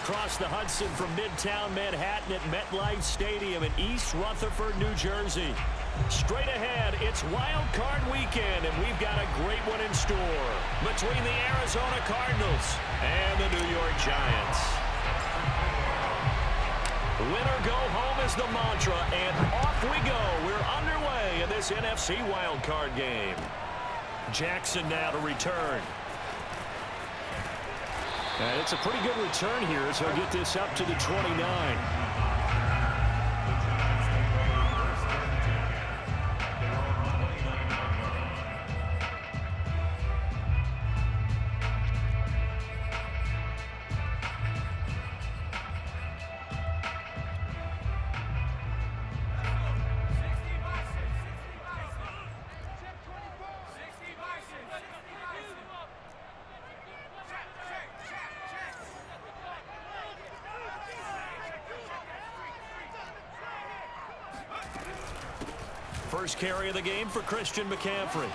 across the Hudson from Midtown Manhattan at MetLife Stadium in East Rutherford, New Jersey. Straight ahead, it's Wild Card Weekend, and we've got a great one in store between the Arizona Cardinals and the New York Giants. Win or go home is the mantra, and off we go. We're underway in this NFC Wild Card game. Jackson now to return. And it's a pretty good return here as he'll get this up to the 29. First carry of the game for Christian McCaffrey.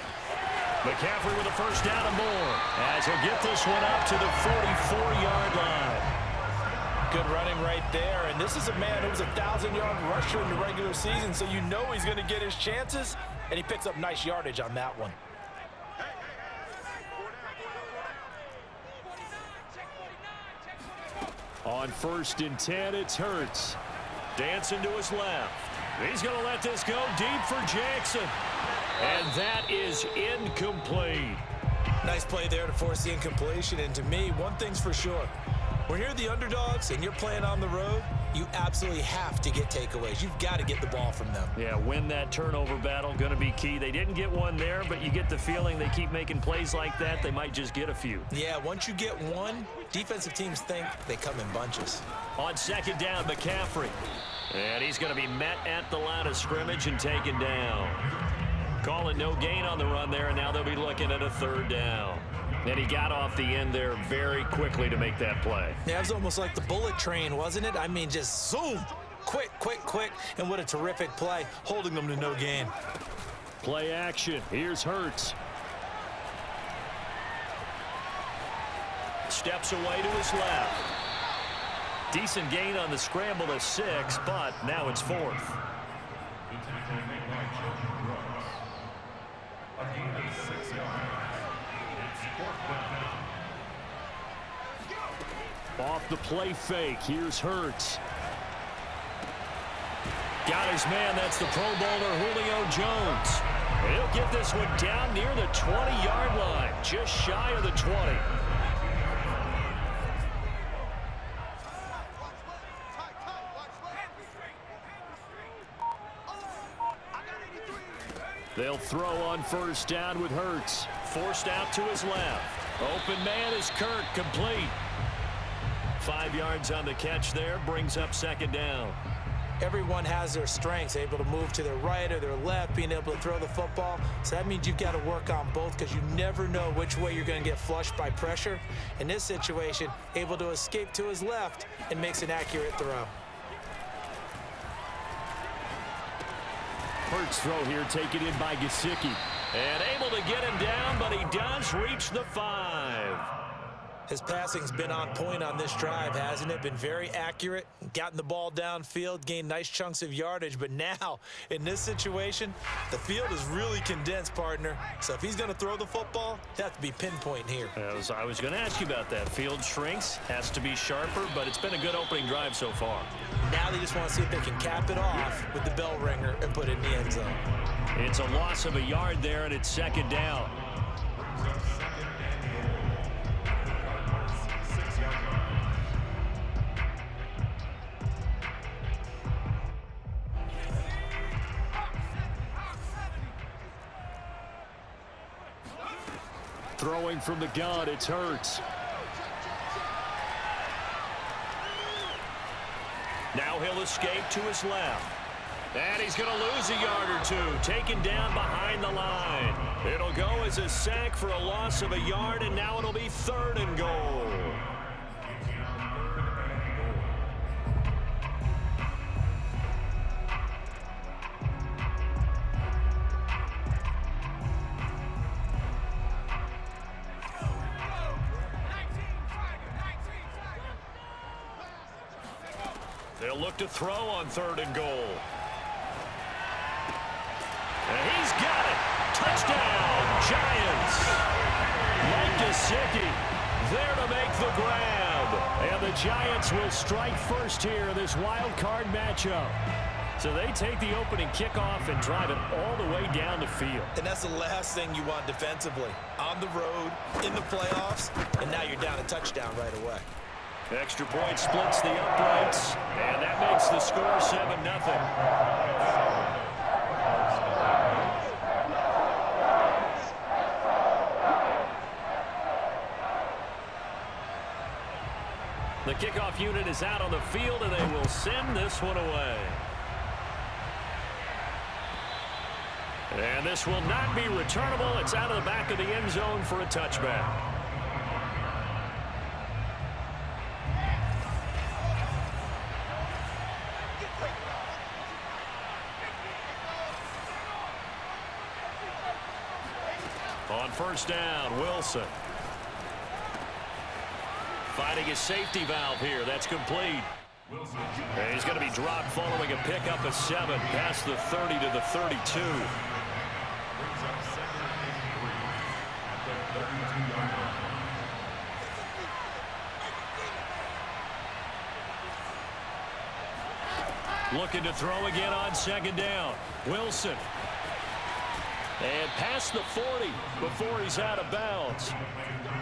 McCaffrey with a first down and more as he'll get this one up to the 44-yard line. Good running right there, and this is a man who was a 1,000-yard rusher in the regular season, so you know he's going to get his chances, and he picks up nice yardage on that one. On 1st and 10, it's Hurts. Dancing to his left. He's going to let this go deep for Jackson. And that is incomplete. Nice play there to force the incompletion. And to me, one thing's for sure. When you're the underdogs and you're playing on the road, you absolutely have to get takeaways. You've got to get the ball from them. Yeah, win that turnover battle, going to be key. They didn't get one there, but you get the feeling they keep making plays like that, they might just get a few. Yeah, once you get one, defensive teams think they come in bunches. On 2nd down, McCaffrey. And he's going to be met at the line of scrimmage and taken down. Calling no gain on the run there, and now they'll be looking at a 3rd down. And he got off the end there very quickly to make that play. Yeah, it was almost like the bullet train, wasn't it? I mean, just zoom. Quick, quick, quick. And what a terrific play, holding them to no gain. Play action. Here's Hurts. Steps away to his left. Decent gain on the scramble to 6, but now it's 4th. Off the play fake, here's Hurts. Got his man, that's the Pro Bowler Julio Jones. He'll get this one down near the 20-yard line, just shy of the 20. They'll throw on 1st down with Hurts. Forced out to his left. Open man is Kirk, complete. 5 yards on the catch there, brings up 2nd down. Everyone has their strengths, able to move to their right or their left, being able to throw the football. So that means you've got to work on both because you never know which way you're going to get flushed by pressure. In this situation, able to escape to his left and makes an accurate throw. Hurts throw here taken in by Gesicki. And able to get him down, but he does reach the 5. His passing's been on point on this drive, hasn't it? Been very accurate, gotten the ball downfield, gained nice chunks of yardage. But now, in this situation, the field is really condensed, partner. So if he's going to throw the football, that has to be pinpoint here. I was going to ask you about that. Field shrinks, has to be sharper, but it's been a good opening drive so far. Now they just want to see if they can cap it off with the bell ringer and put it in the end zone. It's a loss of a yard there, and it's 2nd down. Throwing from the gun, it's Hurts. Now he'll escape to his left. And he's going to lose a yard or two, taken down behind the line. It'll go as a sack for a loss of a yard, and now it'll be 3rd and goal. They'll look to throw on 3rd and goal. And he's got it. Touchdown, Giants. Mike Gesicki there to make the grab. And the Giants will strike first here in this wild card matchup. So they take the opening kickoff and drive it all the way down the field. And that's the last thing you want defensively. On the road, in the playoffs, and now you're down a touchdown right away. Extra point splits the uprights, and that makes the score 7-0. The kickoff unit is out on the field, and they will send this one away. And this will not be returnable. It's out of the back of the end zone for a touchback. On 1st down, Wilson. Finding his safety valve here. That's complete. And he's going to be dropped following a pickup of 7 past the 30 to the 32. Looking to throw again on 2nd down. Wilson. And past the 40 before he's out of bounds.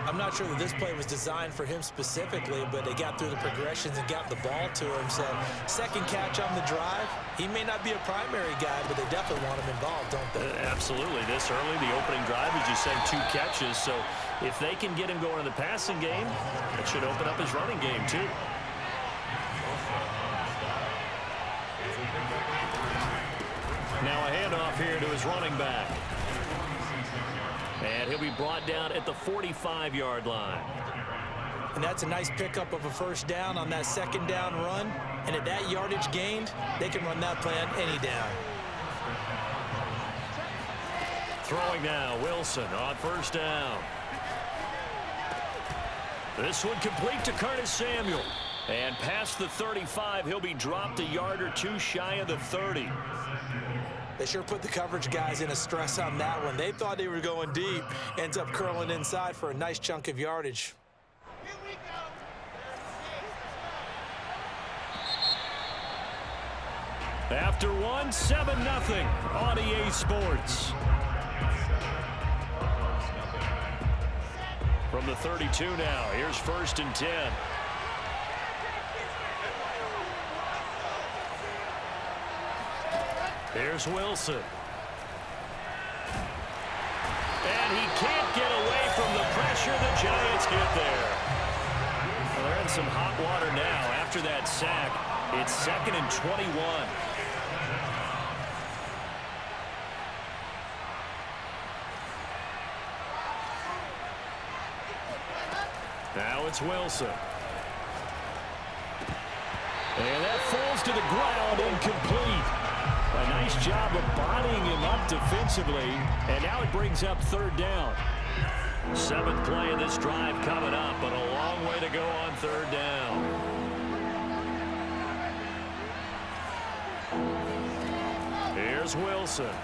I'm not sure that this play was designed for him specifically, but they got through the progressions and got the ball to him. So 2nd catch on the drive. He may not be a primary guy, but they definitely want him involved, don't they? Absolutely. This early, the opening drive, as you said, 2 catches. So if they can get him going in the passing game, it should open up his running game too. Now a handoff here to his running back. And he'll be brought down at the 45-yard line. And that's a nice pickup of a 1st down on that 2nd down run. And at that yardage gained, they can run that play on any down. Throwing now, Wilson on 1st down. This one complete to Curtis Samuel. And past the 35, he'll be dropped a yard or 2 shy of the 30. They sure put the coverage guys in a stress on that one. They thought they were going deep. Ends up curling inside for a nice chunk of yardage. After 1, 7-0 on EA Sports. From the 32 now, here's 1st and 10. Here's Wilson. And he can't get away from the pressure. The Giants get there. Well, they're in some hot water now after that sack. It's 2nd and 21. Now it's Wilson. And that falls to the ground, incomplete. A nice job of bodying him up defensively, and now it brings up 3rd down. 7th play of this drive coming up, but a long way to go on 3rd down. Here's Wilson.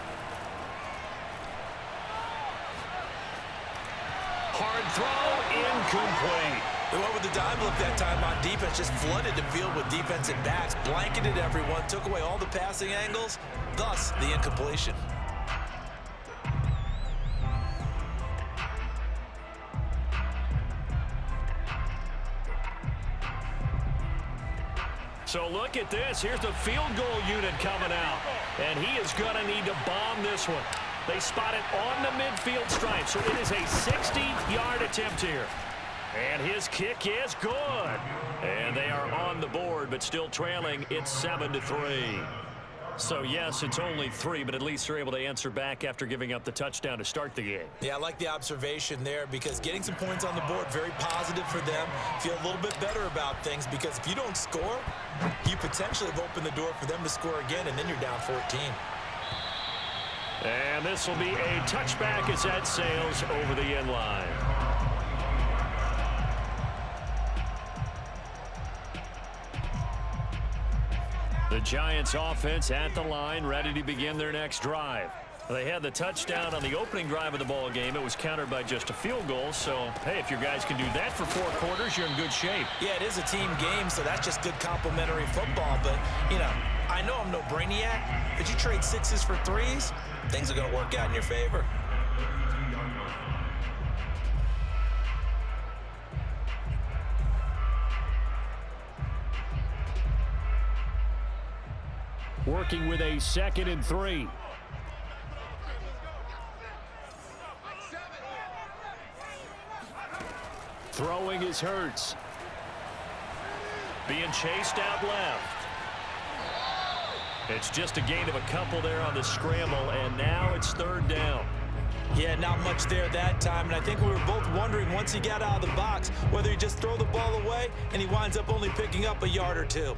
Hard throw, incomplete. They went with the dime look that time on defense, just flooded the field with defensive backs, blanketed everyone, took away all the passing angles, thus the incompletion. So look at this. Here's the field goal unit coming out, and he is going to need to bomb this one. They spot it on the midfield stripe, so it is a 60-yard attempt here. And his kick is good. And they are on the board, but still trailing. It's 7-3. So, yes, it's only 3, but at least they're able to answer back after giving up the touchdown to start the game. Yeah, I like the observation there because getting some points on the board, very positive for them. Feel a little bit better about things because if you don't score, you potentially have opened the door for them to score again, and then you're down 14. And this will be a touchback as that sails over the end line. The Giants offense at the line, ready to begin their next drive. They had the touchdown on the opening drive of the ball game. It was countered by just a field goal. So, hey, if your guys can do that for 4 quarters, you're in good shape. Yeah, it is a team game, so that's just good complementary football. But, you know, I know I'm no brainiac, but you trade 6s for 3s, things are going to work out in your favor. Working with a 2nd and 3. Throwing is Hurts. Being chased out left. It's just a gain of a couple there on the scramble, and now it's 3rd down. Yeah, not much there that time, and I think we were both wondering once he got out of the box whether he just throw the ball away and he winds up only picking up a yard or 2.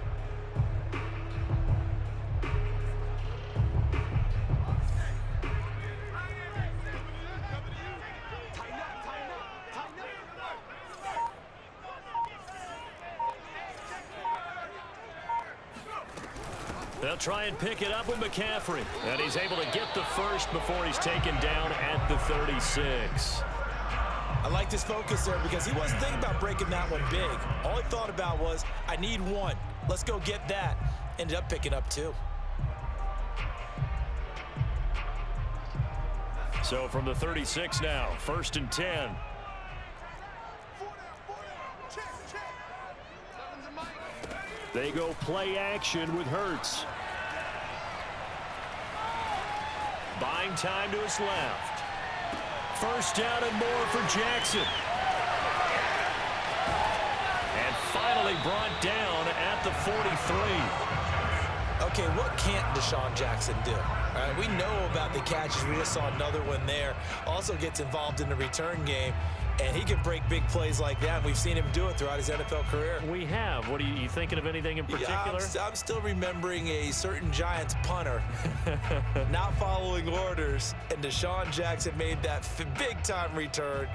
They'll try and pick it up with McCaffrey. And he's able to get the first before he's taken down at the 36. I liked his focus there because he wasn't thinking about breaking that one big. All he thought about was, I need 1. Let's go get that. Ended up picking up 2. So from the 36 now, 1st and 10. They go play action with Hurts. Buying time to his left. 1st down and more for Jackson. And finally brought down at the 43. Okay, what can't Deshaun Jackson do? We know about the catches. We just saw another one there. Also gets involved in the return game. And he can break big plays like that. We've seen him do it throughout his NFL career. We have. What are you thinking of anything in particular? Yeah, I'm still remembering a certain Giants punter not following orders. And Deshaun Jackson made that big-time return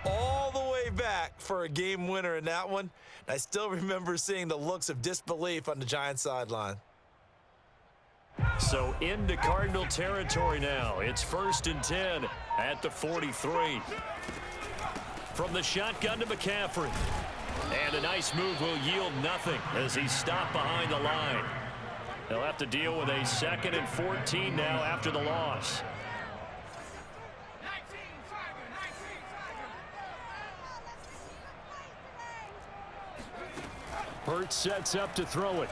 all the way back for a game winner in that one. And I still remember seeing the looks of disbelief on the Giants sideline. So into Cardinal territory now. It's 1st and 10 at the 43. From the shotgun to McCaffrey. And a nice move will yield nothing as he's stopped behind the line. They'll have to deal with a 2nd and 14 now after the loss. Hurts sets up to throw it.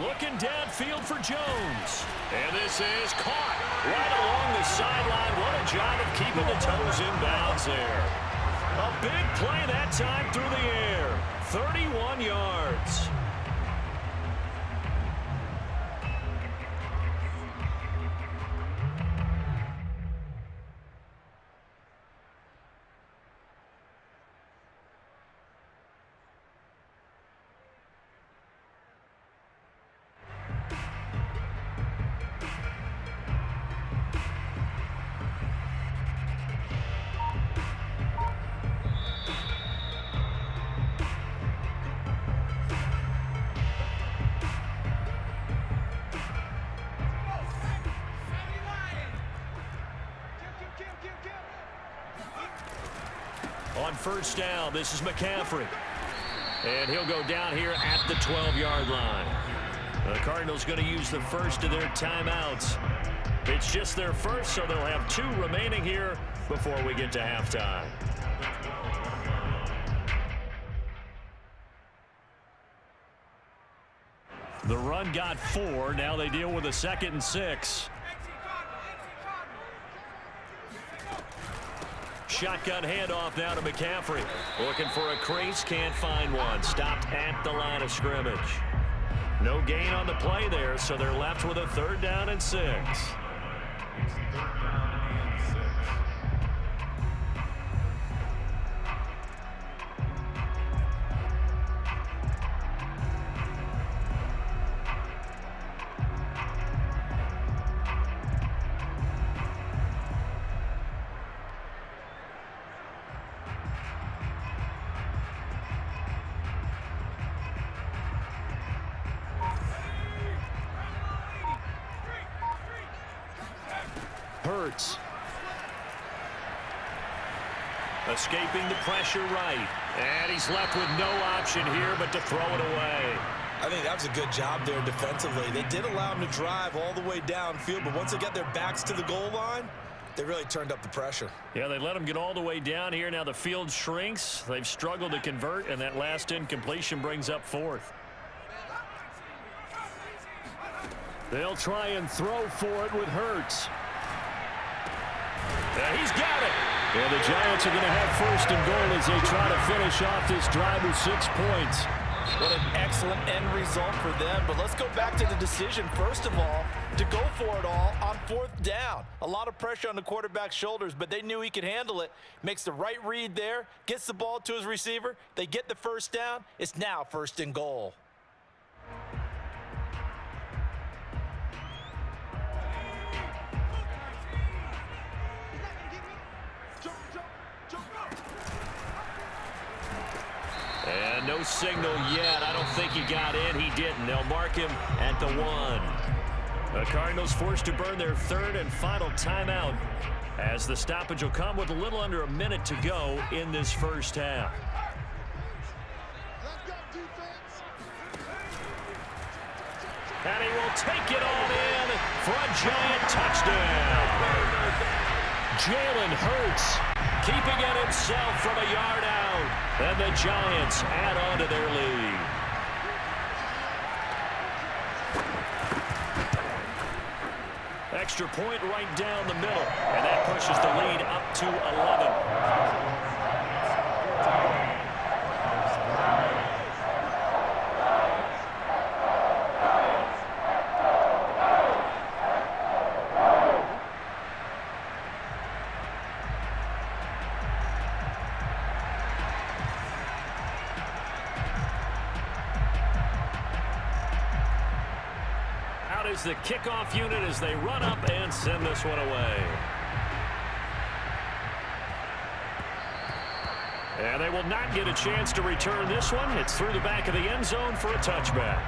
Looking downfield for Jones. And this is caught right along the sideline. What a job of keeping the toes in bounds there. A big play that time through the air. 31 yards. On 1st down, this is McCaffrey. And he'll go down here at the 12-yard line. The Cardinals going to use the first of their timeouts. It's just their first, so they'll have 2 remaining here before we get to halftime. The run got 4. Now they deal with a 2nd and 6. Shotgun handoff now to McCaffrey. Looking for a crease, can't find one. Stopped at the line of scrimmage. No gain on the play there, so they're left with a 3rd down and 6. Hurts. Escaping the pressure right. And he's left with no option here but to throw it away. I think that was a good job there defensively. They did allow him to drive all the way downfield, but once they got their backs to the goal line, they really turned up the pressure. Yeah, they let him get all the way down here. Now the field shrinks. They've struggled to convert, and that last incompletion brings up fourth. They'll try and throw for it with Hurts. He's got it. And the Giants are going to have first and goal as they try to finish off this drive with 6 points. What an excellent end result for them. But let's go back to the decision, first of all, to go for it all on 4th down. A lot of pressure on the quarterback's shoulders, but they knew he could handle it. Makes the right read there, gets the ball to his receiver. They get the first down. It's now first and goal. And no signal yet. I don't think he got in. He didn't. They'll mark him at the 1. The Cardinals forced to burn their 3rd and final timeout as the stoppage will come with a little under a minute to go in this first half. And he will take it on in for a Giant touchdown. Jalen Hurts keeping it himself from a yard out. And the Giants add on to their lead. Extra point right down the middle. And that pushes the lead up to 11. Is the kickoff unit as they run up and send this one away. And they will not get a chance to return this one. It's through the back of the end zone for a touchback.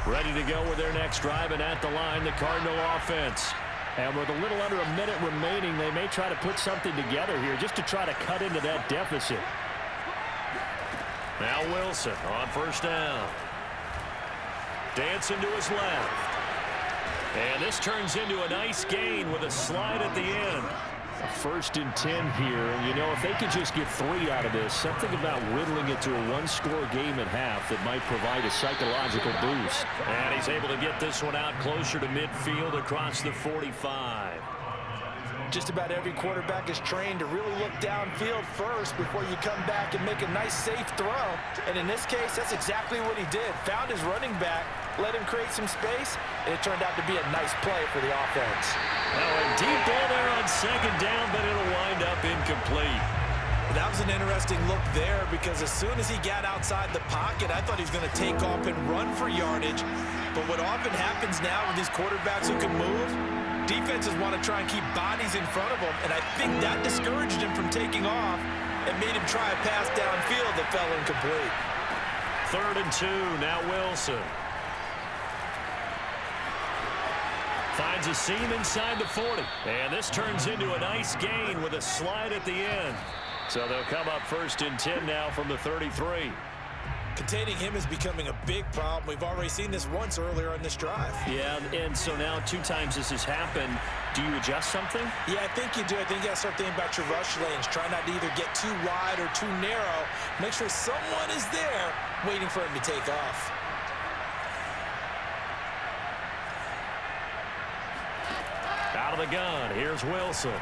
Ready to go with their next drive, and at the line, the Cardinal offense. And with a little under a minute remaining, they may try to put something together here just to try to cut into that deficit. Now Wilson on first down. Dancing to his left. And this turns into a nice gain with a slide at the end. First and 10 here. And, you know, if they could just get 3 out of this, something about whittling it to a 1-score game at half that might provide a psychological boost. And he's able to get this one out closer to midfield across the 45. Just about every quarterback is trained to really look downfield first before you come back and make a nice, safe throw. And in this case, that's exactly what he did. Found his running back, let him create some space, and it turned out to be a nice play for the offense. Now a deep ball there on second down, but it'll wind up incomplete. That was an interesting look there because as soon as he got outside the pocket, I thought he was going to take off and run for yardage. But what often happens now with these quarterbacks who can move, defenses want to try and keep bodies in front of him, and I think that discouraged him from taking off and made him try a pass downfield that fell incomplete. 3rd and 2, now Wilson. Finds a seam inside the 40. And this turns into a nice gain with a slide at the end. So they'll come up first and 10 now from the 33. Containing him is becoming a big problem. We've already seen this once earlier on this drive. Yeah, and so now 2 times this has happened. Do you adjust something? Yeah, I think you do. I think you got to start thinking about your rush lanes. Try not to either get too wide or too narrow. Make sure someone is there waiting for him to take off. Out of the gun, here's Wilson.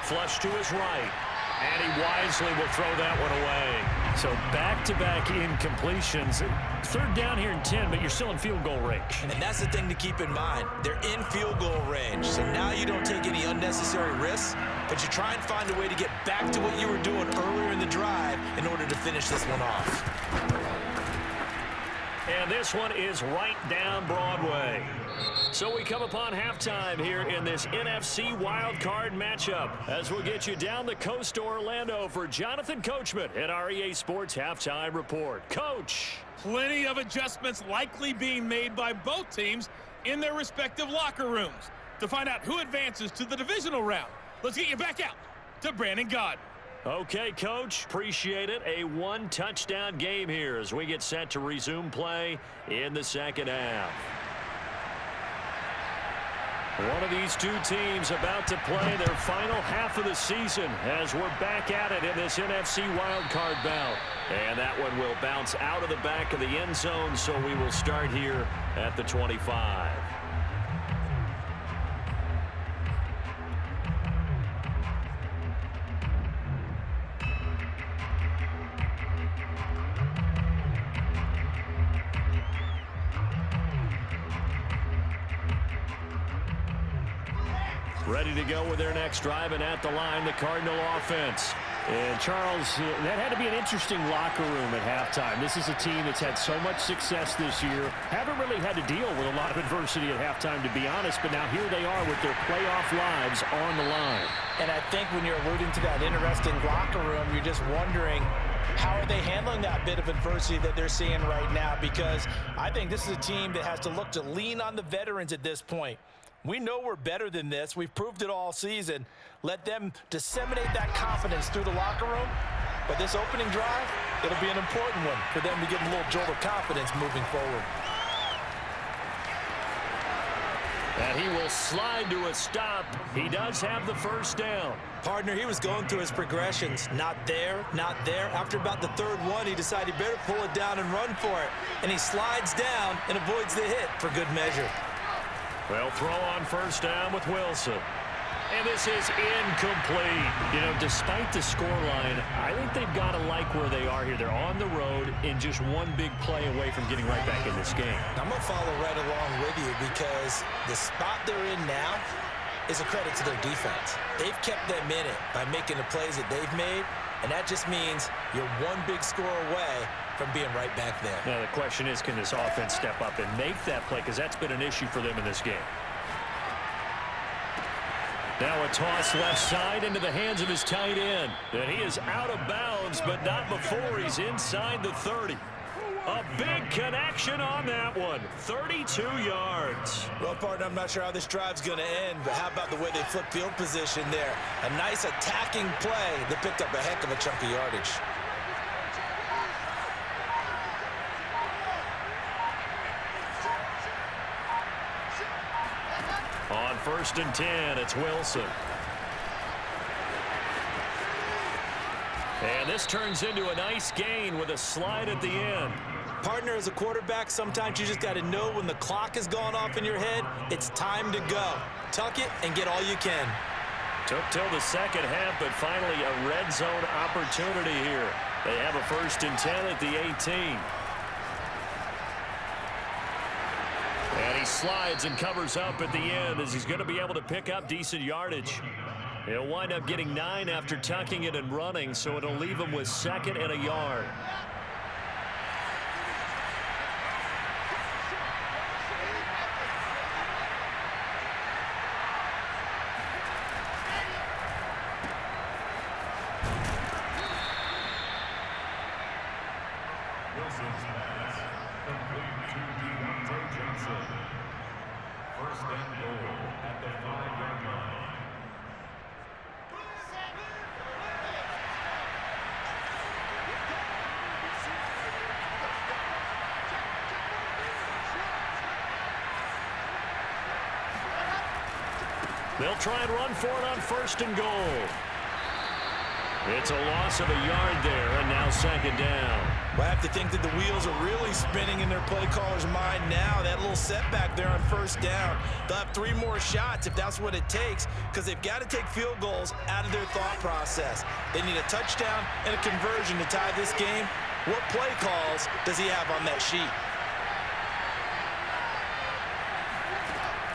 Flush to his right. And he wisely will throw that one away. So back-to-back incompletions. 3rd down here in 10, but you're still in field goal range. And that's the thing to keep in mind. They're in field goal range. So now you don't take any unnecessary risks, but you try and find a way to get back to what you were doing earlier in the drive in order to finish this one off. And this one is right down Broadway. So we come upon halftime here in this NFC wildcard matchup as we'll get you down the coast to Orlando for Jonathan Coachman at our EA Sports Halftime Report. Coach. Plenty of adjustments likely being made by both teams in their respective locker rooms. To find out who advances to the divisional round, let's get you back out to Brandon Gaudin. Okay, Coach, appreciate it. A one-touchdown game here as we get set to resume play in the second half. One of these two teams about to play their final half of the season as we're back at it in this NFC wildcard bout. And that one will bounce out of the back of the end zone, so we will start here at the 25. Ready to go with their next drive, and at the line, the Cardinal offense. And Charles, that had to be an interesting locker room at halftime. This is a team that's had so much success this year. Haven't really had to deal with a lot of adversity at halftime, to be honest, but now here they are with their playoff lives on the line. And I think when you're alluding to that interesting locker room, you're just wondering, how are they handling that bit of adversity that they're seeing right now? Because I think this is a team that has to look to lean on the veterans at this point. We know we're better than this. We've proved it all season. Let them disseminate that confidence through the locker room. But this opening drive, it'll be an important one for them to give them a little jolt of confidence moving forward. And he will slide to a stop. He does have the first down. Partner, he was going through his progressions. Not there, not there. After about the third one, he decided he better pull it down and run for it. And he slides down and avoids the hit for good measure. Well, throw on first down with Wilson. And this is incomplete. You know, despite the scoreline, I think they've got to like where they are here. They're on the road and just one big play away from getting right back in this game. I'm going to follow right along with you because the spot they're in now is a credit to their defense. They've kept them in it by making the plays that they've made, and that just means you're one big score away from being right back there. Now, the question is, can this offense step up and make that play? Because that's been an issue for them in this game. Now a toss left side into the hands of his tight end. And he is out of bounds, but not before he's inside the 30. A big connection on that one. 32 yards. Well, partner, I'm not sure how this drive's going to end, but how about the way they flip field position there? A nice attacking play that picked up a heck of a chunk of yardage. On 1st and 10, it's Wilson. And this turns into a nice gain with a slide at the end. Partner, as a quarterback, sometimes you just got to know when the clock has gone off in your head, it's time to go. Tuck it and get all you can. Took till the second half, but finally a red zone opportunity here. They have a 1st and 10 at the 18. And he slides and covers up at the end as he's going to be able to pick up decent yardage. He'll wind up getting 9 after tucking it and running, so it'll leave him with 2nd and a yard. They'll try and run for it on 1st and goal. It's a loss of a yard there, and now 2nd down. Well, I have to think that the wheels are really spinning in their play caller's mind now. That little setback there on 1st down. They'll have 3 more shots if that's what it takes, because they've got to take field goals out of their thought process. They need a touchdown and a conversion to tie this game. What play calls does he have on that sheet?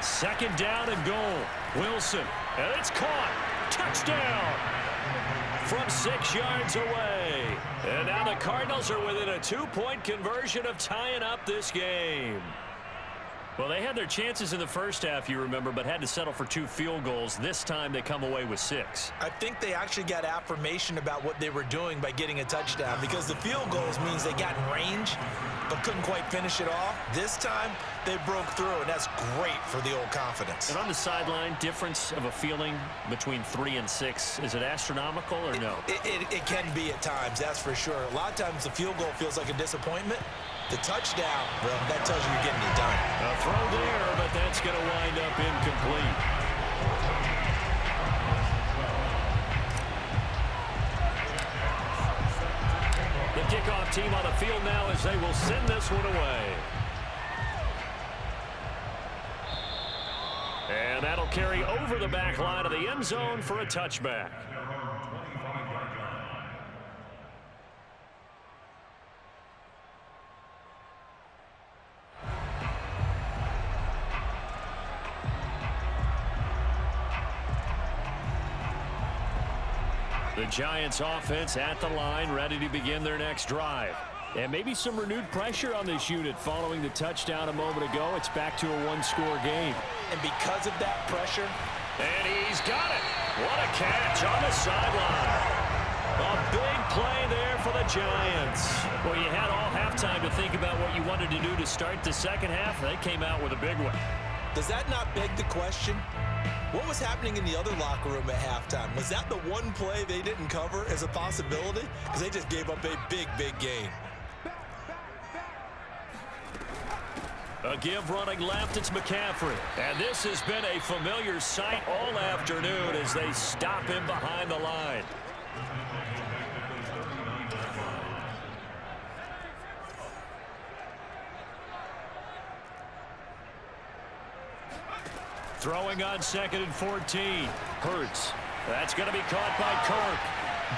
2nd down and goal. Wilson, and it's caught. Touchdown from 6 yards away. And now the Cardinals are within a 2-point conversion of tying up this game. Well, they had their chances in the first half, you remember, but had to settle for 2 field goals. This time they come away with 6. I think they actually got affirmation about what they were doing by getting a touchdown, because the field goals means they got in range but couldn't quite finish it off. This time they broke through, and that's great for the old confidence. And on the sideline, difference of a feeling between 3 and 6, is it astronomical or no? It can be at times, that's for sure. A lot of times the field goal feels like a disappointment. The touchdown, well, that tells you you're getting it done. A throw there, but that's going to wind up incomplete. The kickoff team on the field now as they will send this one away. And that'll carry over the back line of the end zone for a touchback. The Giants offense at the line, ready to begin their next drive. And maybe some renewed pressure on this unit following the touchdown a moment ago. It's back to a 1-score game. And because of that pressure. And he's got it. What a catch on the sideline. A big play there for the Giants. Well, you had all halftime to think about what you wanted to do to start the second half. They came out with a big one. Does that not beg the question? What was happening in the other locker room at halftime? Was that the one play they didn't cover as a possibility? Because they just gave up a big, big gain. A give running left, it's McCaffrey. And this has been a familiar sight all afternoon as they stop him behind the line. Throwing on 2nd and 14. Hurts. That's going to be caught by Kirk.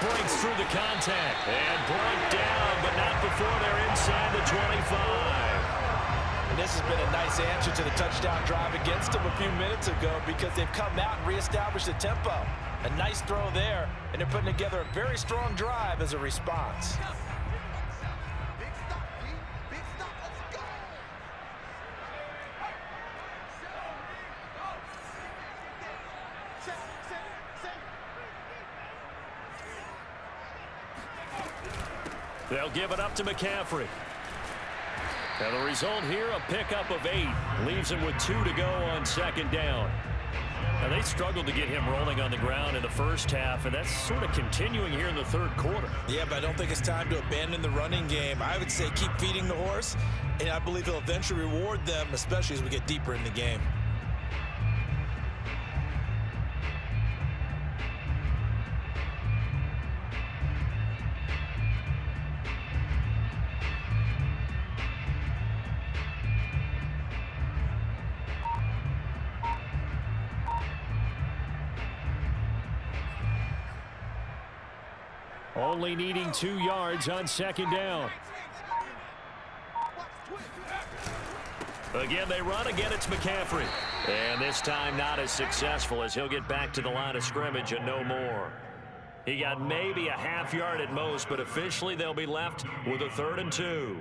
Breaks through the contact. And brought down, but not before they're inside the 25. And this has been a nice answer to the touchdown drive against them a few minutes ago, because they've come out and reestablished the tempo. A nice throw there, and they're putting together a very strong drive as a response. They'll give it up to McCaffrey. And the result here, a pickup of 8. Leaves him with 2 to go on 2nd down. Now, they struggled to get him rolling on the ground in the first half, and that's sort of continuing here in the 3rd quarter. Yeah, but I don't think it's time to abandon the running game. I would say keep feeding the horse, and I believe he'll eventually reward them, especially as we get deeper in the game. Only needing 2 yards on 2nd down. Again, they run. Again, it's McCaffrey. And this time not as successful, as he'll get back to the line of scrimmage and no more. He got maybe a half yard at most, but officially they'll be left with a 3rd and 2.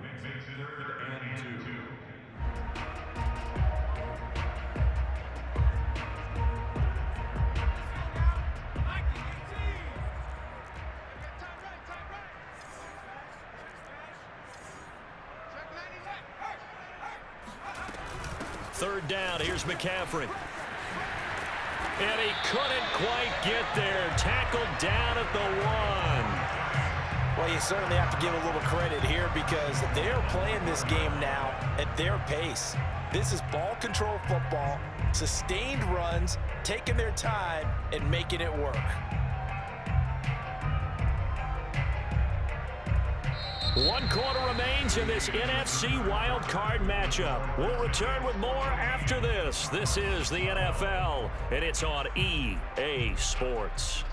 Third down, here's McCaffrey. And he couldn't quite get there. Tackled down at the 1. Well, you certainly have to give a little credit here, because they're playing this game now at their pace. This is ball control football, sustained runs, taking their time and making it work. One quarter remains in this NFC wild card matchup. We'll return with more after this. This is the NFL, and it's on EA Sports.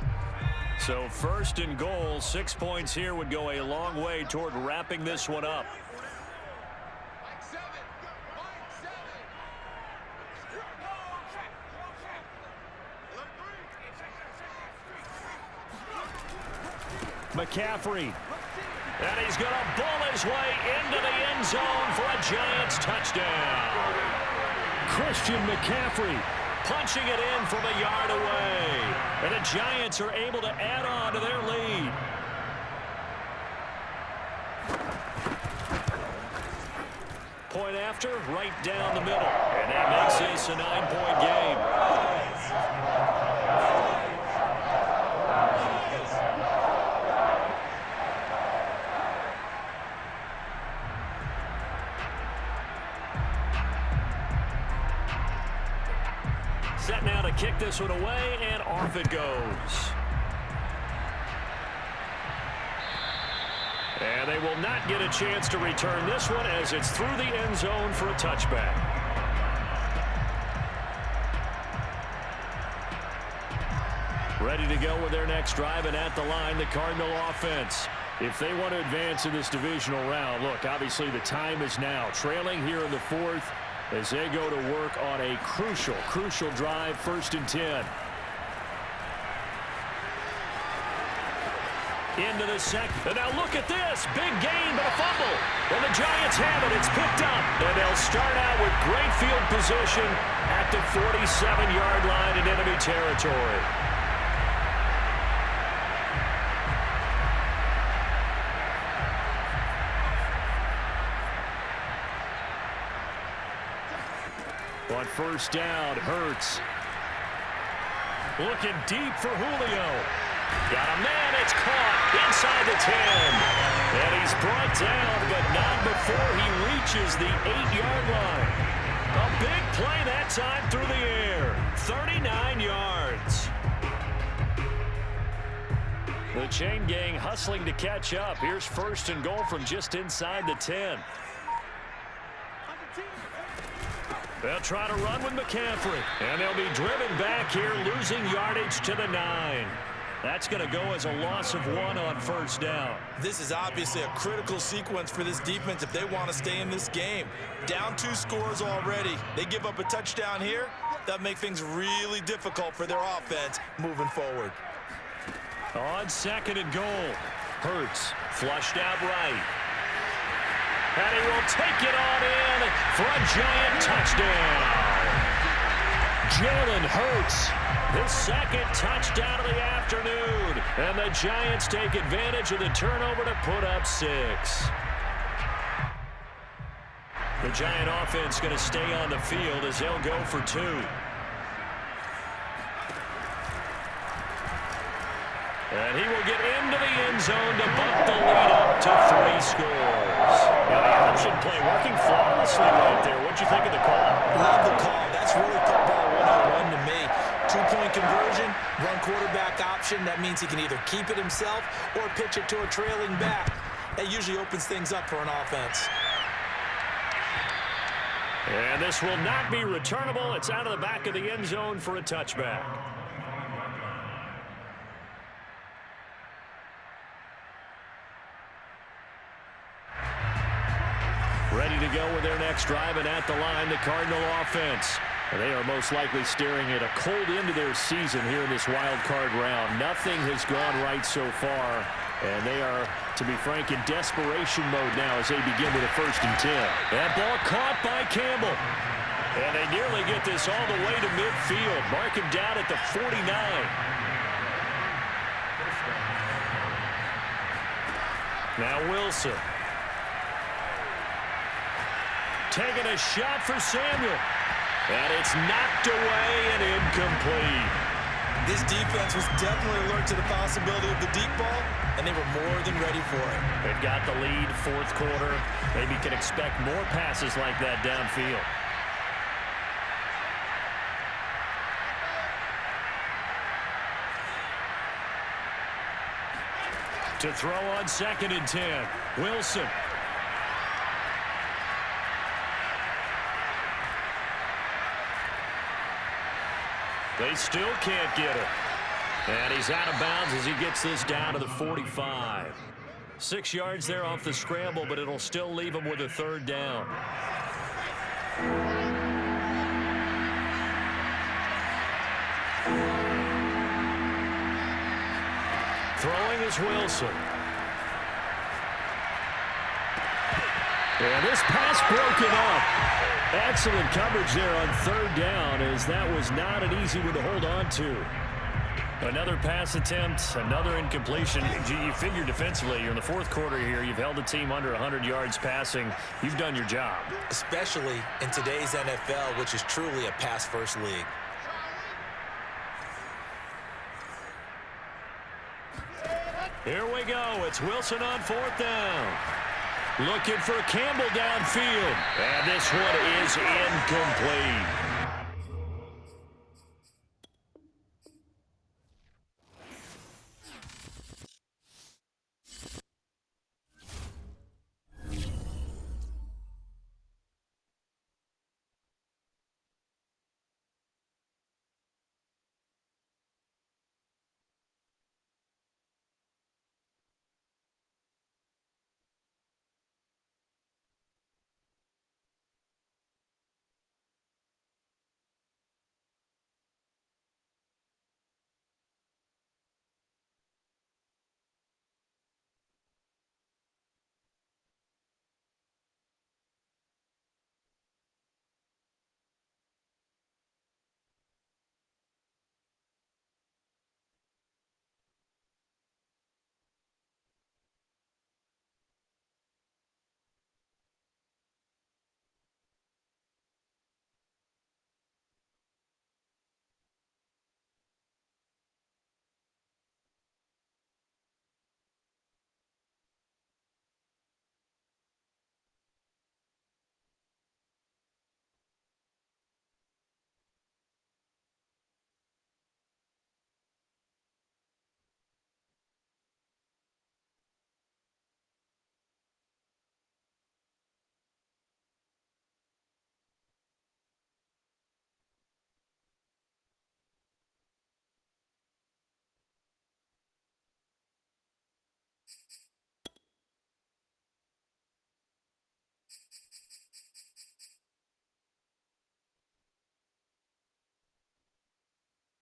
So 1st and goal, 6 points here would go a long way toward wrapping this one up. McCaffrey. And he's going to bull his way into the end zone for a Giants touchdown. Christian McCaffrey punching it in from a yard away. And the Giants are able to add on to their lead. Point after, right down the middle. And that makes this a 9-point game. Set now to kick this one away, and off it goes. And they will not get a chance to return this one as it's through the end zone for a touchback. Ready to go with their next drive, and at the line, the Cardinal offense. If they want to advance in this divisional round, look, obviously the time is now. Trailing here in the fourth as they go to work on a crucial drive, 1st and 10. Into the second. And now look at this. Big gain, but a fumble. And the Giants have it. It's picked up. And they'll start out with great field position at the 47-yard line in enemy territory. On 1st down, Hurts. Looking deep for Julio. Got a man, it's caught inside the 10. And he's brought down, but not before he reaches the 8-yard line. A big play that time through the air. 39 yards. The chain gang hustling to catch up. Here's 1st and goal from just inside the 10. They'll try to run with McCaffrey. And they'll be driven back here, losing yardage to the 9. That's going to go as a loss of 1 on 1st down. This is obviously a critical sequence for this defense if they want to stay in this game. Down 2 scores already. They give up a touchdown here. That'll make things really difficult for their offense moving forward. On 2nd and goal, Hurts flushed out right. And he will take it on in for a giant touchdown. Jalen Hurts, his 2nd touchdown of the afternoon. And the Giants take advantage of the turnover to put up 6. The Giant offense going to stay on the field as they'll go for 2. And he will get into the end zone to bump the lead up to 3 scores. Now the option play working flawlessly right there. What'd you think of the call? Love the call. That's really football 101 to me. 2-point conversion, run quarterback option. That means he can either keep it himself or pitch it to a trailing back. That usually opens things up for an offense. And this will not be returnable. It's out of the back of the end zone for a touchback. Ready to go with their next drive, and at the line, the Cardinal offense. And they are most likely staring at a cold end to their season here in this wild card round. Nothing has gone right so far, and they are, to be frank, in desperation mode now as they begin with a 1st and 10. That ball caught by Campbell. And they nearly get this all the way to midfield. Mark him down at the 49. Now Wilson. Taking a shot for Samuel. And it's knocked away and incomplete. This defense was definitely alert to the possibility of the deep ball, and they were more than ready for it. They've got the lead, 4th quarter. Maybe can expect more passes like that downfield. To throw on 2nd and 10. Wilson. They still can't get it. And he's out of bounds as he gets this down to the 45. 6 yards there off the scramble, but it'll still leave him with a 3rd down. Throwing is Wilson. And this pass broken up. Excellent coverage there on third down, as that was not an easy one to hold on to. Another pass attempt, another incompletion. You figure defensively, you're in the fourth quarter here. You've held the team under 100 yards passing. You've done your job. Especially in today's NFL, which is truly a pass-first league. Here we go. It's Wilson on fourth down. Looking for Campbell downfield. And this one is incomplete.